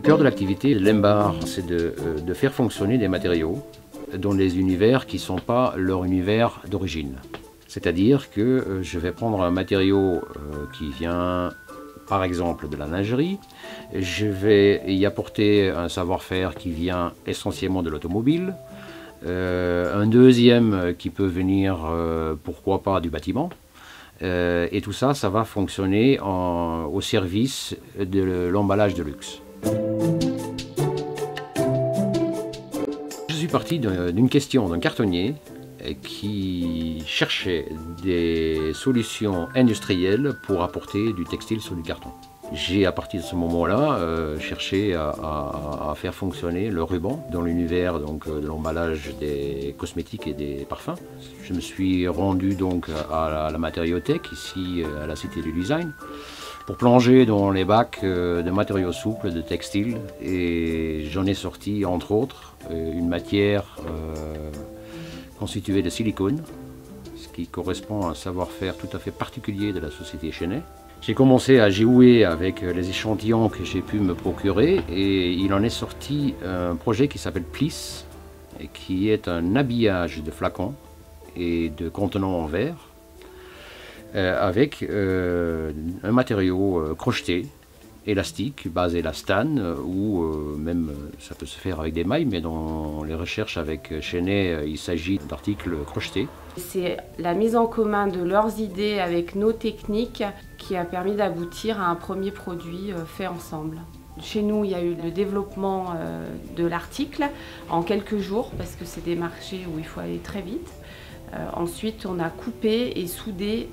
cœur de l'activité de l'Embar, c'est de faire fonctionner des matériaux dans des univers qui ne sont pas leur univers d'origine. C'est-à-dire que je vais prendre un matériau qui vient par exemple de la lingerie, je vais y apporter un savoir-faire qui vient essentiellement de l'automobile, un deuxième qui peut venir, pourquoi pas, du bâtiment. Et tout ça, ça va fonctionner au service de l'emballage de luxe. Je suis parti d'une question d'un cartonnier qui cherchait des solutions industrielles pour apporter du textile sur du carton. J'ai, à partir de ce moment-là, cherché à faire fonctionner le ruban dans l'univers de l'emballage des cosmétiques et des parfums. Je me suis rendu donc à la matériothèque, ici à la Cité du Design, pour plonger dans les bacs de matériaux souples, de textiles. Et j'en ai sorti, entre autres, une matière constituée de silicone, ce qui correspond à un savoir-faire tout à fait particulier de la société Chenet. J'ai commencé à jouer avec les échantillons que j'ai pu me procurer et il en est sorti un projet qui s'appelle Plis, et qui est un habillage de flacons et de contenants en verre avec un matériau crocheté, élastique, base élastane, ou même ça peut se faire avec des mailles, mais dans les recherches avec Chenet, il s'agit d'articles crochetés. C'est la mise en commun de leurs idées avec nos techniques qui a permis d'aboutir à un premier produit fait ensemble. Chez nous, il y a eu le développement de l'article en quelques jours, parce que c'est des marchés où il faut aller très vite. Ensuite, on a coupé et soudé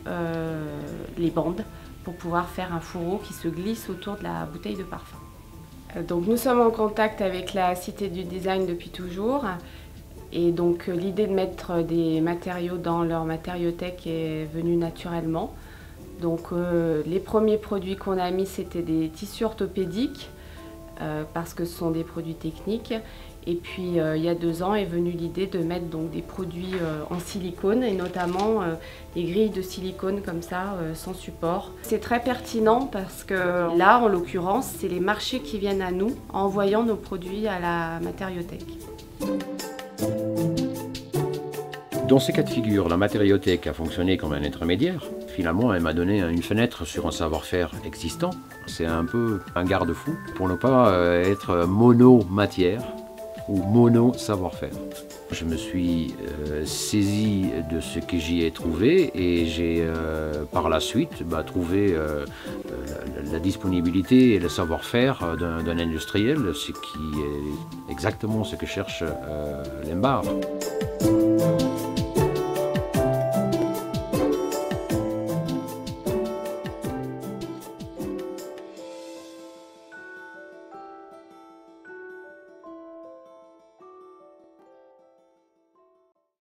les bandes pour pouvoir faire un fourreau qui se glisse autour de la bouteille de parfum. Donc nous sommes en contact avec la Cité du Design depuis toujours. Et donc l'idée de mettre des matériaux dans leur matériothèque est venue naturellement. Donc les premiers produits qu'on a mis, c'était des tissus orthopédiques, parce que ce sont des produits techniques. Et puis il y a 2 ans est venue l'idée de mettre donc des produits en silicone, et notamment des grilles de silicone comme ça, sans support. C'est très pertinent parce que là, en l'occurrence, c'est les marchés qui viennent à nous en envoyant nos produits à la matériothèque. Dans ces cas de figure, la matériothèque a fonctionné comme un intermédiaire. Finalement, elle m'a donné une fenêtre sur un savoir-faire existant. C'est un peu un garde-fou pour ne pas être mono-matière ou mono-savoir-faire. Je me suis saisi de ce que j'y ai trouvé et j'ai par la suite trouvé la disponibilité et le savoir-faire d'un industriel, ce qui est exactement ce que cherche l'Embar.